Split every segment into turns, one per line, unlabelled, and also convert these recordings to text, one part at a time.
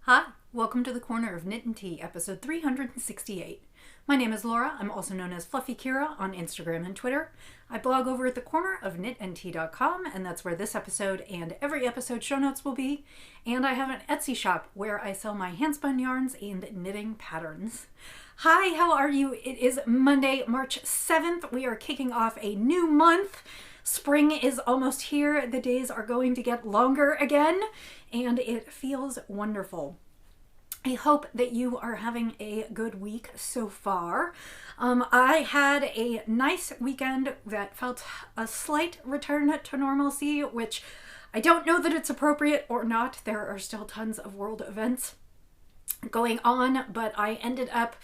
Hi, welcome to the Corner of Knit and Tea, episode 368. My name is Laura. I'm also known as Fluffy Kira on Instagram and Twitter. I blog over at the corner of knitandtea.com, and that's where this episode and every episode show notes will be. And I have an Etsy shop where I sell my handspun yarns and knitting patterns. Hi, how are you? It is Monday, March 7th. We are kicking off a new month. Spring is almost here. The days are going to get longer again, and it feels wonderful. I hope that you are having a good week so far. I had a nice weekend that felt a slight return to normalcy, which I don't know that it's appropriate or not. There are still tons of world events going on, but I ended up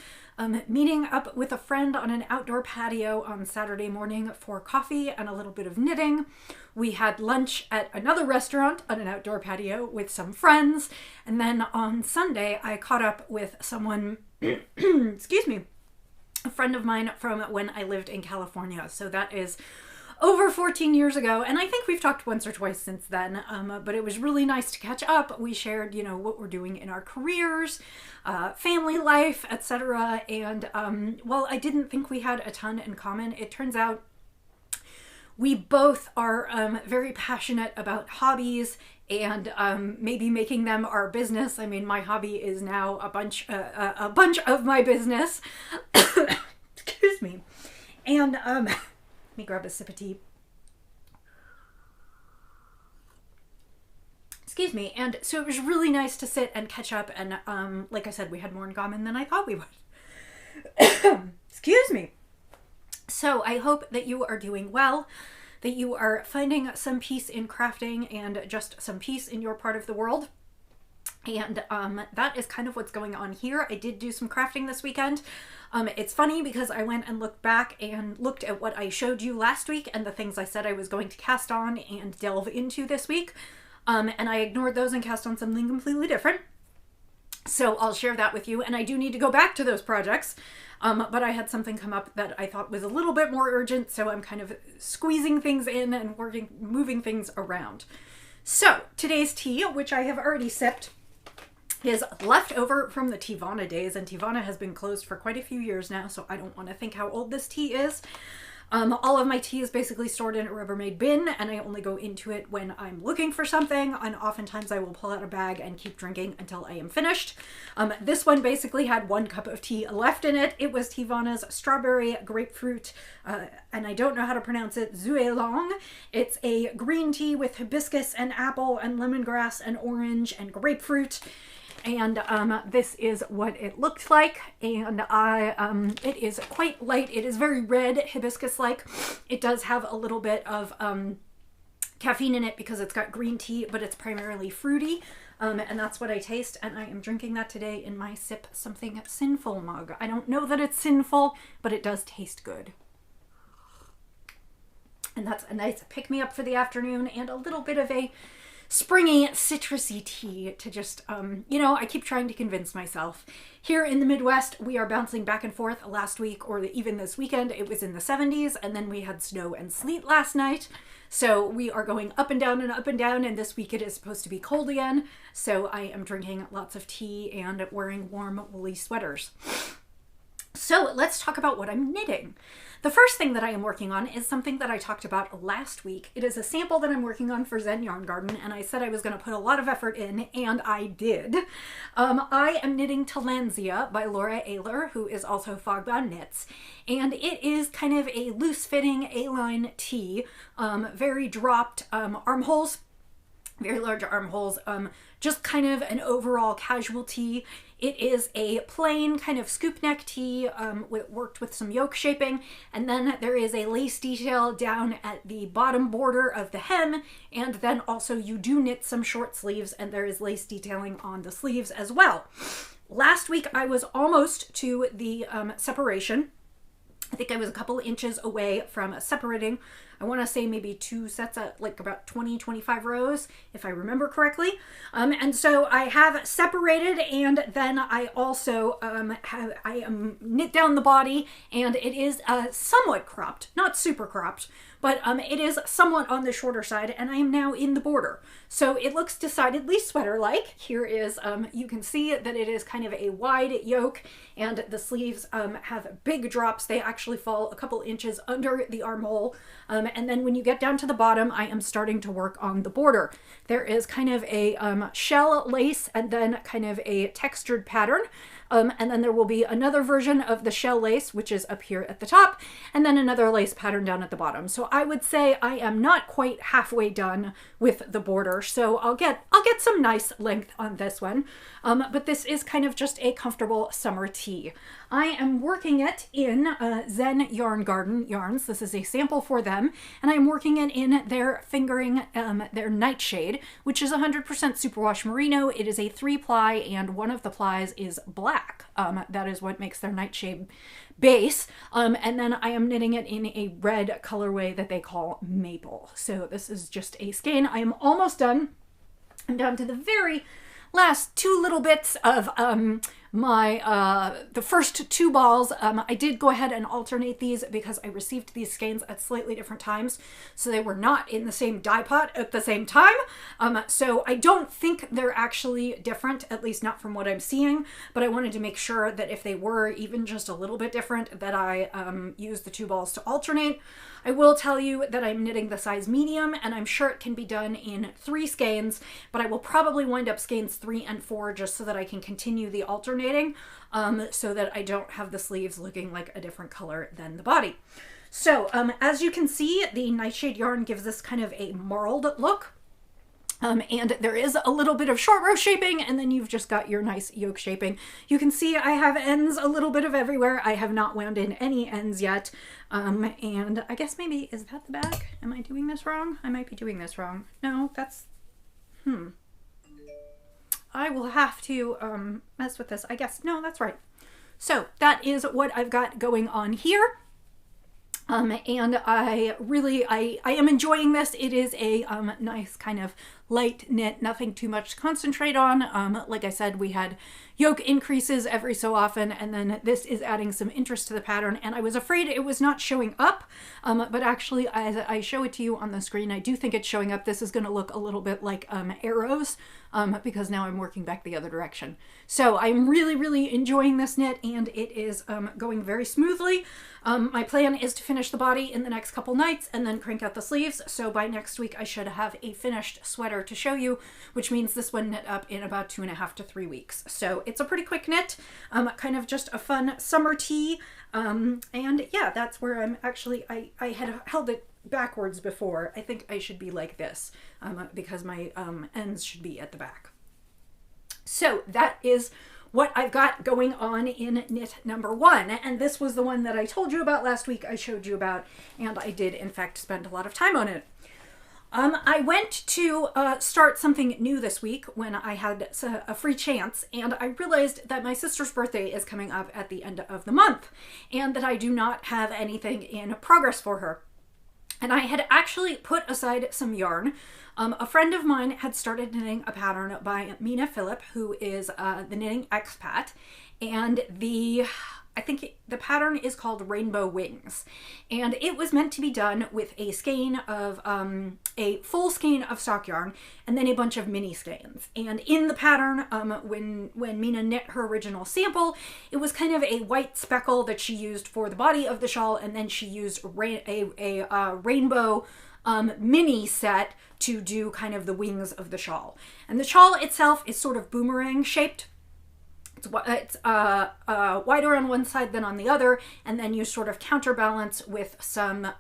meeting up with a friend on an outdoor patio on Saturday morning for coffee and a little bit of knitting. We had lunch at another restaurant on an outdoor patio with some friends. And then on Sunday, I caught up with someone, excuse me, a friend of mine from when I lived in California. So that is over 14 years ago, and I think we've talked once or twice since then, but it was really nice to catch up. We shared, what we're doing in our careers, family life, etc. And while I didn't think we had a ton in common, it turns out we both are very passionate about hobbies and maybe making them our business. I mean, my hobby is now a bunch of my business. Excuse me. And let me grab a sip of tea. Excuse me. And so it was really nice to sit and catch up. And like I said, we had more in common than I thought we would. Excuse me. So I hope that you are doing well, that you are finding some peace in crafting and just some peace in your part of the world. And that is kind of what's going on here. I did do some crafting this weekend. It's funny because I went and looked back and looked at what I showed you last week and the things I said I was going to cast on and delve into this week. And I ignored those and cast on something completely different. So I'll share that with you. And I do need to go back to those projects. But I had something come up that I thought was a little bit more urgent. So I'm kind of squeezing things in and moving things around. So today's tea, which I have already sipped, is left over from the Teavana days, and Teavana has been closed for quite a few years now, so I don't want to think how old this tea is. All of my tea is basically stored in a Rubbermaid bin, and I only go into it when I'm looking for something, and oftentimes I will pull out a bag and keep drinking until I am finished. This one basically had 1 cup of tea left in it. It was Teavana's strawberry grapefruit, and I don't know how to pronounce it, Zhuelong. It's a green tea with hibiscus and apple and lemongrass and orange and grapefruit. And this is what it looked like, and it is quite light. It is very red, hibiscus-like. It does have a little bit of caffeine in it because it's got green tea, but it's primarily fruity, and that's what I taste, and I am drinking that today in my Sip Something Sinful mug. I don't know that it's sinful, but it does taste good. And that's a nice pick-me-up for the afternoon, and a little bit of a springy, citrusy tea to just, I keep trying to convince myself. Here in the Midwest, we are bouncing back and forth. Last week, or even this weekend, it was in the 70s, and then we had snow and sleet last night. So we are going up and down and up and down, and this week it is supposed to be cold again. So I am drinking lots of tea and wearing warm, woolly sweaters. So let's talk about what I'm knitting. The first thing that I am working on is something that I talked about last week. It is a sample that I'm working on for Zen Yarn Garden, and I said I was going to put a lot of effort in, and I did. I am knitting Talansia by Laura Ayler, who is also Fogbound Knits, and it is kind of a loose-fitting A-line tee, very dropped armholes, very large armholes, just kind of an overall casual tee. It is a plain kind of scoop neck tee worked with some yoke shaping, and then there is a lace detail down at the bottom border of the hem, and then also you do knit some short sleeves, and there is lace detailing on the sleeves as well. Last week I was almost to the separation. I think I was a couple inches away from separating I want to say maybe 2 sets of like about 20, 25 rows, if I remember correctly. And so I have separated, and then I also I knit down the body, and it is somewhat cropped, not super cropped, but it is somewhat on the shorter side, and I am now in the border. So it looks decidedly sweater-like. Here is, you can see that it is kind of a wide yoke, and the sleeves have big drops. They actually fall a couple inches under the armhole. And then when you get down to the bottom, I am starting to work on the border. There is kind of a shell lace and then kind of a textured pattern. And then there will be another version of the shell lace, which is up here at the top, and then another lace pattern down at the bottom. So I would say I am not quite halfway done with the border. So I'll get some nice length on this one. But this is kind of just a comfortable summer tee. I am working it in Zen Yarn Garden yarns. This is a sample for them, and I'm working it in their fingering, their Nightshade, which is 100% superwash merino. It is a 3-ply, and one of the plies is black. That is what makes their Nightshade base. And then I am knitting it in a red colorway that they call maple. So this is just a skein. I am almost done. I'm down to the very last 2 little bits of the first 2 balls. I did go ahead and alternate these because I received these skeins at slightly different times, so they were not in the same dye pot at the same time. So I don't think they're actually different, at least not from what I'm seeing, but I wanted to make sure that if they were even just a little bit different, that I use the 2 balls to alternate. I will tell you that I'm knitting the size medium, and I'm sure it can be done in 3 skeins, but I will probably wind up skeins 3 and 4 just so that I can continue the alternating, so that I don't have the sleeves looking like a different color than the body. So as you can see, the Nightshade yarn gives this kind of a marled look. And there is a little bit of short row shaping, and then you've just got your nice yoke shaping. You can see I have ends a little bit of everywhere. I have not wound in any ends yet. And I guess maybe, is that the back? Am I doing this wrong? I might be doing this wrong. No, that's, I will have to mess with this. I guess, no, that's right. So that is what I've got going on here. And I really, I am enjoying this. It is a nice kind of light knit, nothing too much to concentrate on. Like I said, we had yoke increases every so often, and then this is adding some interest to the pattern. And I was afraid it was not showing up, but actually as I show it to you on the screen, I do think it's showing up. This is going to look a little bit like arrows, because now I'm working back the other direction. So I'm really, really enjoying this knit, and it is going very smoothly. My plan is to finish the body in the next couple nights and then crank out the sleeves. So by next week, I should have a finished sweater to show you, which means this one knit up in about 2.5 to 3 weeks. So it's a pretty quick knit, kind of just a fun summer tee. And yeah, that's where I'm actually, I had held it backwards before. I think I should be like this, because my ends should be at the back. So that is what I've got going on in knit number 1. And this was the one that I told you about last week, I showed you about, and I did in fact spend a lot of time on it. I went to start something new this week when I had a free chance, and I realized that my sister's birthday is coming up at the end of the month, and that I do not have anything in progress for her. And I had actually put aside some yarn. A friend of mine had started knitting a pattern by Mina Phillip, who is the knitting expat, and I think the pattern is called Rainbow Wings, and it was meant to be done with a skein of a full skein of stock yarn and then a bunch of mini skeins. And in the pattern, when Mina knit her original sample, it was kind of a white speckle that she used for the body of the shawl, and then she used a rainbow mini set to do kind of the wings of the shawl. And the shawl itself is sort of boomerang shaped. It's wider on one side than on the other, and then you sort of counterbalance with some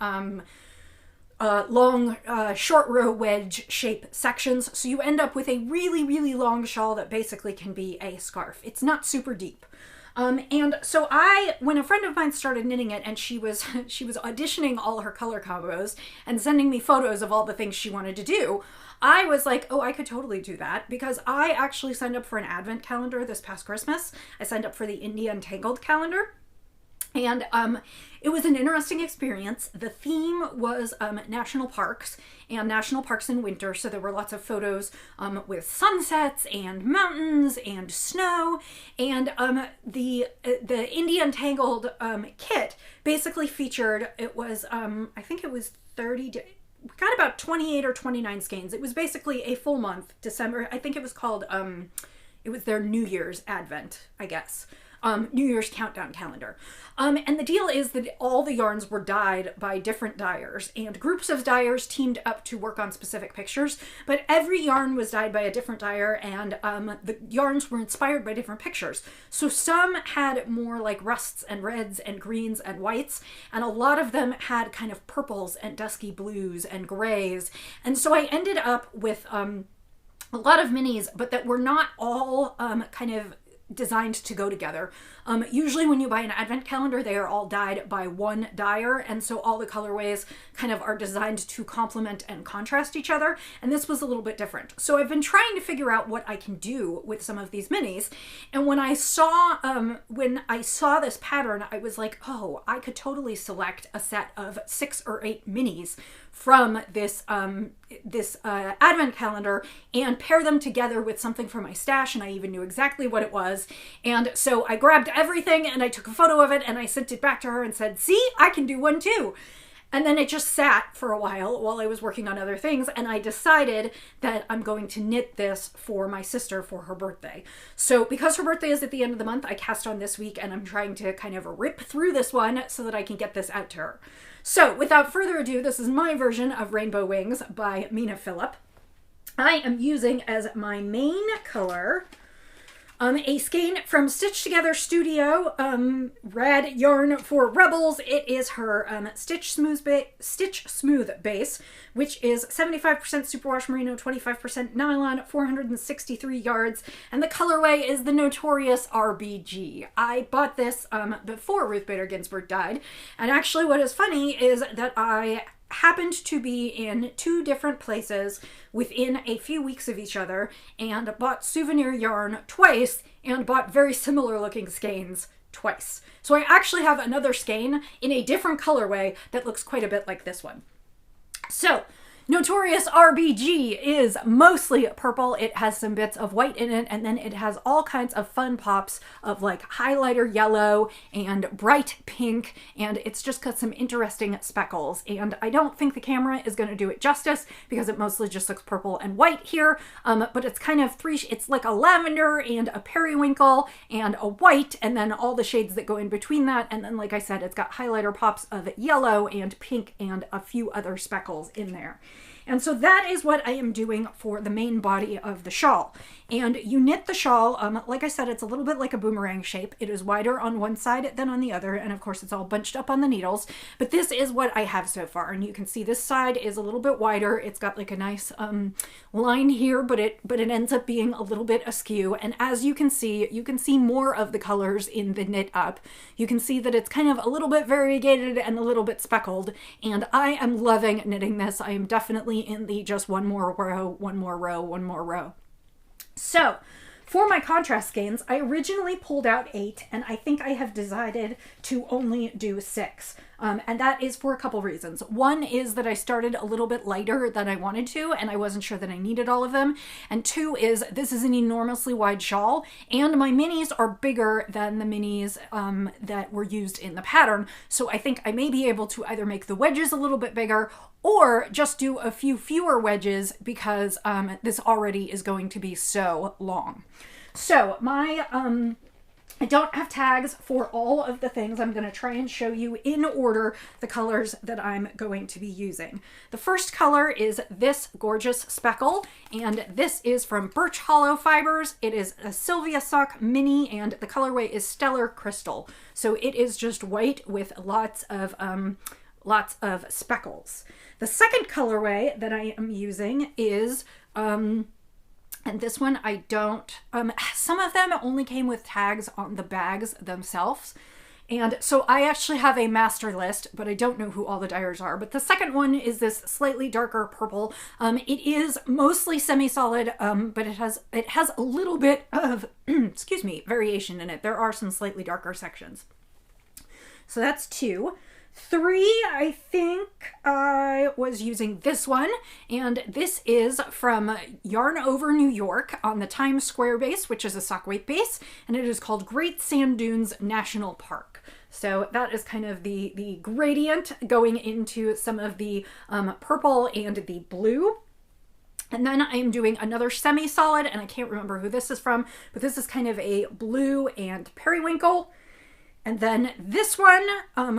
long short row wedge shape sections. So you end up with a really, really long shawl that basically can be a scarf. It's not super deep. And so when a friend of mine started knitting it, and she was auditioning all her color combos and sending me photos of all the things she wanted to do, I was like, oh, I could totally do that, because I actually signed up for an advent calendar this past Christmas. I signed up for the Indie Untangled calendar. And it was an interesting experience. The theme was national parks and national parks in winter. So there were lots of photos with sunsets and mountains and snow. And the Indie Untangled kit basically featured, it was, I think it was 30 we got about 28 or 29 skeins. It was basically a full month, December. I think it was called, it was their New Year's Advent, I guess. New Year's countdown calendar. And the deal is that all the yarns were dyed by different dyers, and groups of dyers teamed up to work on specific pictures, but every yarn was dyed by a different dyer, and the yarns were inspired by different pictures. So some had more like rusts and reds and greens and whites, and a lot of them had kind of purples and dusky blues and grays. And so I ended up with a lot of minis, but that were not all kind of designed to go together. Usually when you buy an advent calendar, they are all dyed by one dyer, and so all the colorways kind of are designed to complement and contrast each other, and this was a little bit different. So I've been trying to figure out what I can do with some of these minis, and when I saw this pattern, I was like, oh, I could totally select a set of 6 or 8 minis from this advent calendar and pair them together with something from my stash, and I even knew exactly what it was. And so I grabbed everything and I took a photo of it and I sent it back to her and said, see, I can do one too. And then it just sat for a while I was working on other things, and I decided that I'm going to knit this for my sister for her birthday. So because her birthday is at the end of the month, I cast on this week, and I'm trying to kind of rip through this one so that I can get this out to her. So without further ado, this is my version of Rainbow Wings by Mina Phillip. I am using as my main color a skein from Stitch Together Studio, red yarn for Rebels. It is her Stitch Smooth base, which is 75% superwash merino, 25% nylon, 463 yards, and the colorway is the notorious RBG. I bought this before Ruth Bader Ginsburg died, and actually what is funny is that I happened to be in 2 different places within a few weeks of each other and bought souvenir yarn twice and bought very similar looking skeins twice. So I actually have another skein in a different colorway that looks quite a bit like this one. So Notorious RBG is mostly purple. It has some bits of white in it, and then it has all kinds of fun pops of like highlighter yellow and bright pink, and it's just got some interesting speckles. And I don't think the camera is going to do it justice because it mostly just looks purple and white here, but it's kind of it's like a lavender and a periwinkle and a white, and then all the shades that go in between that. And then, like I said, it's got highlighter pops of yellow and pink and a few other speckles in there. And so that is what I am doing for the main body of the shawl. And you knit the shawl, like I said, it's a little bit like a boomerang shape. It is wider on one side than on the other, and of course it's all bunched up on the needles. But this is what I have so far, and you can see this side is a little bit wider. It's got like a nice line here, but it ends up being a little bit askew. And as you can see more of the colors in the knit up. You can see that it's kind of a little bit variegated and a little bit speckled, and I am loving knitting this. I am definitely in the just one more row, one more row, one more row. So for my contrast skeins, I originally pulled out 8, and I think I have decided to only do 6. And that is for a couple reasons. One is that I started a little bit lighter than I wanted to, and I wasn't sure that I needed all of them. And 2 is this is an enormously wide shawl, and my minis are bigger than the minis that were used in the pattern. So I think I may be able to either make the wedges a little bit bigger or just do a few fewer wedges because this already is going to be so long. So my I don't have tags for all of the things. I'm going to try and show you in order the colors that I'm going to be using. The first color is this gorgeous speckle, and this is from Birch Hollow Fibers. It is a Sylvia Sock mini, and the colorway is Stellar Crystal. So it is just white with lots of speckles. The second colorway that I am using is and this one I don't, some of them only came with tags on the bags themselves. And so I actually have a master list, but I don't know who all the dyers are. But the second one is this slightly darker purple. It is mostly semi-solid, but it has a little bit of, excuse me, variation in it. There are some slightly darker sections. So that's 2. 3, I think I was using this one, and this is from Yarn Over New York on the Times Square base, which is a sock weight base, and it is called Great Sand Dunes National Park. So that is kind of the gradient going into some of the purple and the blue. And then I'm doing another semi-solid, and I can't remember who this is from, but this is kind of a blue and periwinkle. And then this one,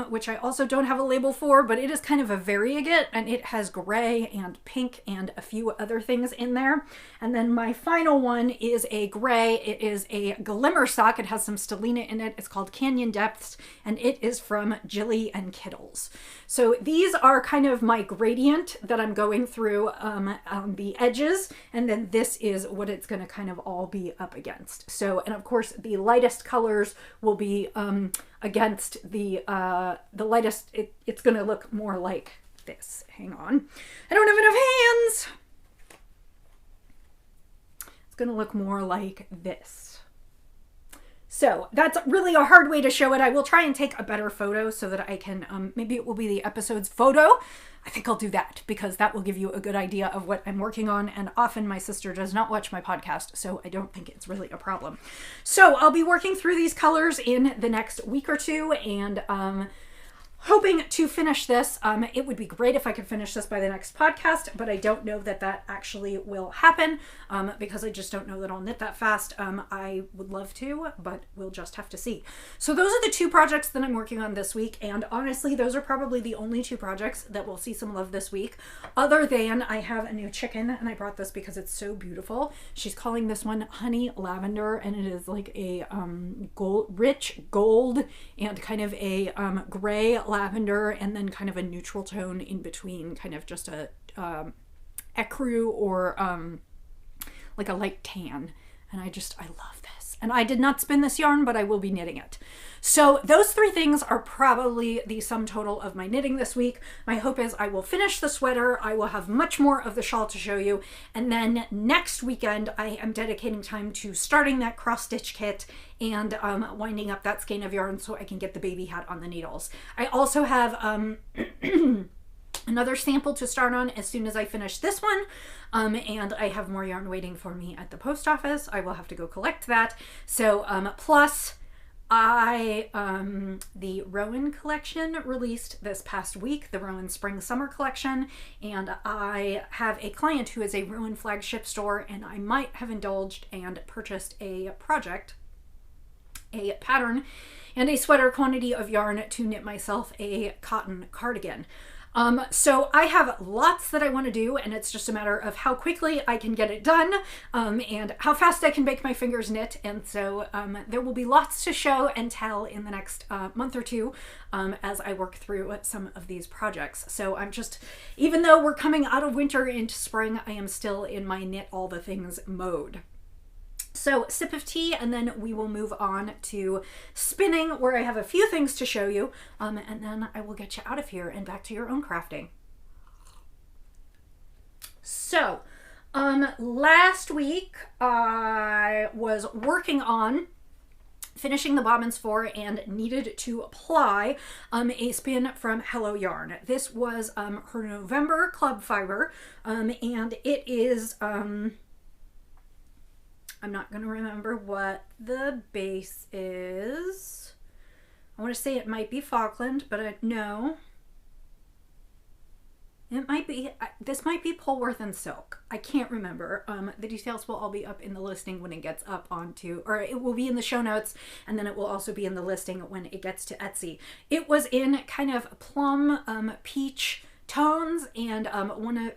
which I also don't have a label for, but it is kind of a variegate, and it has gray and pink and a few other things in there. And then my final one is a gray. It is a glimmer sock. It has some stellina in it. It's called Canyon Depths, and it is from Jilly and Kittles. So these are kind of my gradient that I'm going through on the edges, and then this is what it's going to kind of all be up against. So, and of course, the lightest colors will be against the lightest. It's going to look more like this. Hang on. I don't have enough hands. It's going to look more like this. So that's really a hard way to show it. I will try and take a better photo so that I can, maybe it will be the episode's photo. I think I'll do that because that will give you a good idea of what I'm working on. And often my sister does not watch my podcast, so I don't think it's really a problem. So I'll be working through these colors in the next week or two, and hoping to finish this. It would be great if I could finish this by the next podcast, but I don't know that that actually will happen because I just don't know that I'll knit that fast. I would love to, but we'll just have to see. So those are the 2 projects that I'm working on this week, and honestly, those are probably the only 2 projects that will see some love this week, other than I have a new chicken, and I brought this because it's so beautiful. She's calling this one Honey Lavender, and it is like a rich gold and kind of a gray lavender, and then kind of a neutral tone in between, kind of just a ecru or like a light tan. And I love this. And I did not spin this yarn, but I will be knitting it. So those 3 things are probably the sum total of my knitting this week. My hope is I will finish the sweater. I will have much more of the shawl to show you. And then next weekend, I am dedicating time to starting that cross stitch kit and winding up that skein of yarn so I can get the baby hat on the needles. I also have another sample to start on as soon as I finish this one. And I have more yarn waiting for me at the post office. I will have to go collect that. So, plus the Rowan collection released this past week, the Rowan Spring Summer collection, and I have a client who is a Rowan flagship store, and I might have indulged and purchased a project, a pattern, and a sweater quantity of yarn to knit myself a cotton cardigan. So I have lots that I want to do, and it's just a matter of how quickly I can get it done, and how fast I can make my fingers knit. And so there will be lots to show and tell in the next month or 2 as I work through some of these projects. So I'm just, even though we're coming out of winter into spring, I am still in my knit all the things mode. So sip of tea, and then we will move on to spinning, where I have a few things to show you, and then I will get you out of here and back to your own crafting. So last week I was working on finishing the bobbins for and needed to apply a spin from Hello Yarn. This was her November club fiber, and it is I'm not going to remember what the base is. I want to say it might be Falkland, but no. It might be, this might be Polworth and Silk. I can't remember. The details will all be up in the listing when it gets up onto, or it will be in the show notes, and then it will also be in the listing when it gets to Etsy. It was in kind of plum, peach tones, and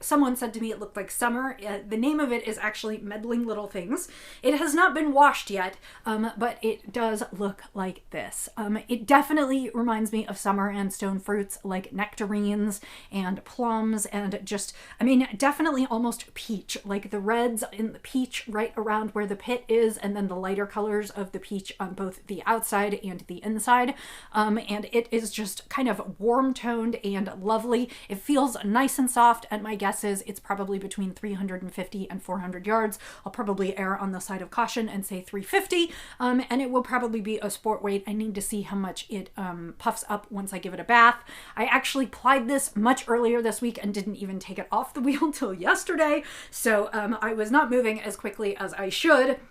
someone said to me it looked like summer. The name of it is actually Meddling Little Things. It has not been washed yet, but it does look like this. It definitely reminds me of summer and stone fruits like nectarines and plums, and just, I mean, definitely almost peach, like the reds in the peach right around where the pit is, and then the lighter colors of the peach on both the outside and the inside. And it is just kind of warm toned and lovely. It feels nice and soft, and my guess is it's probably between 350 and 400 yards. I'll probably err on the side of caution and say 350, and it will probably be a sport weight. I need to see how much it puffs up once I give it a bath. I actually plied this much earlier this week and didn't even take it off the wheel till yesterday, so I was not moving as quickly as I should.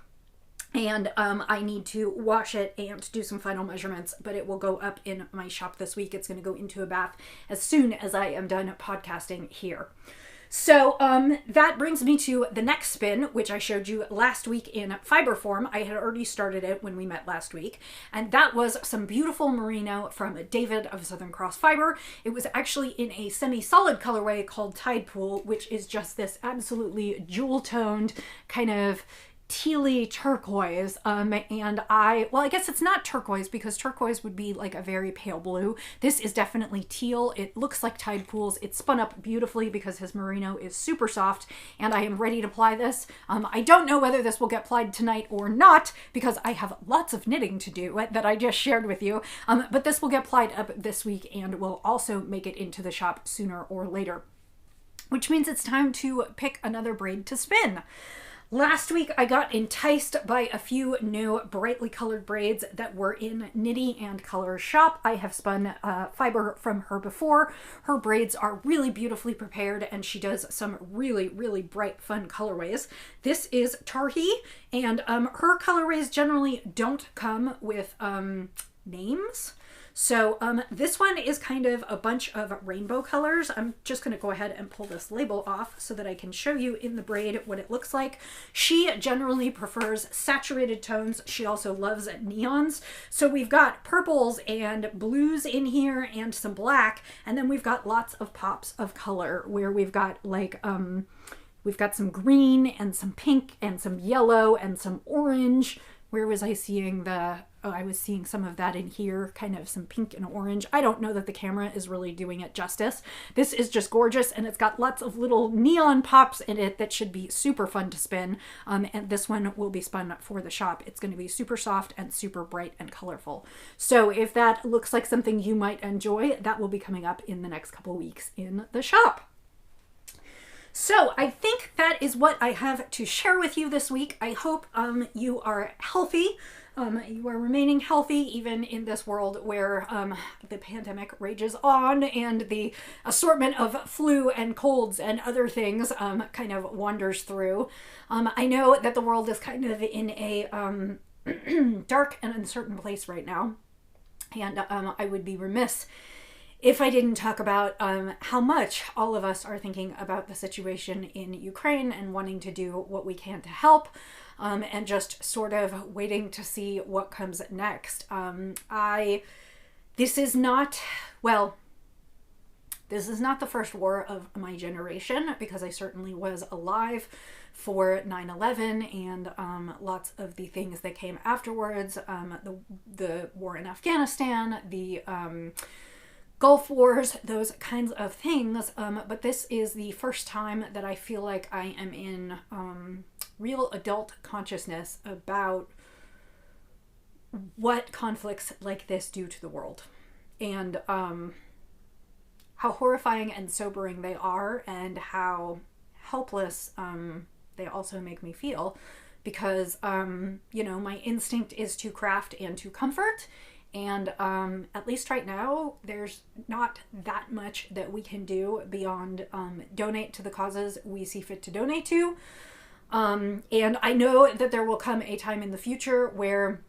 And I need to wash it and do some final measurements, but it will go up in my shop this week. It's going to go into a bath as soon as I am done podcasting here. So that brings me to the next spin, which I showed you last week in fiber form. I had already started it when we met last week, and that was some beautiful merino from David of Southern Cross Fiber. It was actually in a semi-solid colorway called Tide Pool, which is just this absolutely jewel-toned kind of tealy turquoise, and I guess it's not turquoise because turquoise would be like a very pale blue. This is definitely teal. It looks like Tide Pools. It's spun up beautifully because his merino is super soft, and I am ready to ply this. I don't know whether this will get plied tonight or not because I have lots of knitting to do that I just shared with you, but this will get plied up this week and will also make it into the shop sooner or later, which means it's time to pick another braid to spin. Last week, I got enticed by a few new brightly colored braids that were in Knitty and Colors shop. I have spun fiber from her before. Her braids are really beautifully prepared, and she does some really, really bright, fun colorways. This is Tarhi, and her colorways generally don't come with names. So this one is kind of a bunch of rainbow colors. I'm just going to go ahead and pull this label off so that I can show you in the braid what it looks like. She generally prefers saturated tones. She also loves neons. So we've got purples and blues in here and some black. And then we've got lots of pops of color where we've got like, we've got some green and some pink and some yellow and some orange. Where was I seeing I was seeing some of that in here, kind of some pink and orange. I don't know that the camera is really doing it justice. This is just gorgeous, and it's got lots of little neon pops in it that should be super fun to spin. And this one will be spun for the shop. It's going to be super soft and super bright and colorful. So if that looks like something you might enjoy, that will be coming up in the next couple weeks in the shop. So I think that is what I have to share with you this week. I hope you are healthy. You are remaining healthy even in this world where the pandemic rages on and the assortment of flu and colds and other things kind of wanders through. I know that the world is kind of in a dark and uncertain place right now, and I would be remiss if I didn't talk about how much all of us are thinking about the situation in Ukraine and wanting to do what we can to help, and just sort of waiting to see what comes next. This is not the first war of my generation, because I certainly was alive for 9/11 and lots of the things that came afterwards, the war in Afghanistan, the Gulf Wars, those kinds of things, but this is the first time that I feel like I am in real adult consciousness about what conflicts like this do to the world, and how horrifying and sobering they are, and how helpless they also make me feel, because my instinct is to craft and to comfort. And at least right now, there's not that much that we can do beyond donate to the causes we see fit to donate to. And I know that there will come a time in the future where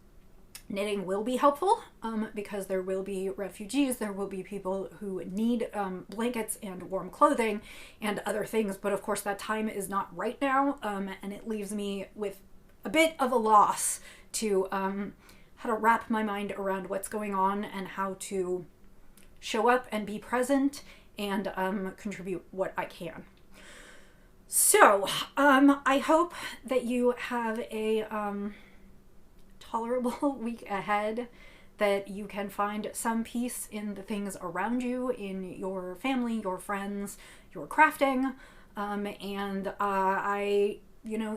knitting will be helpful, because there will be refugees, there will be people who need blankets and warm clothing and other things. But of course, that time is not right now, and it leaves me with a bit of a loss to how to wrap my mind around what's going on and how to show up and be present and contribute what I can. So I hope that you have a tolerable week ahead, that you can find some peace in the things around you, in your family, your friends, your crafting, and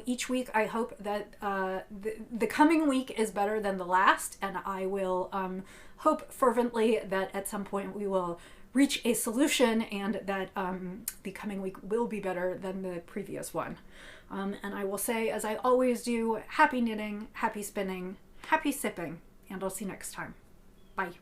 each week I hope that the coming week is better than the last, and I will hope fervently that at some point we will reach a solution, and that the coming week will be better than the previous one. And I will say, as I always do, happy knitting, happy spinning, happy sipping, and I'll see you next time. Bye.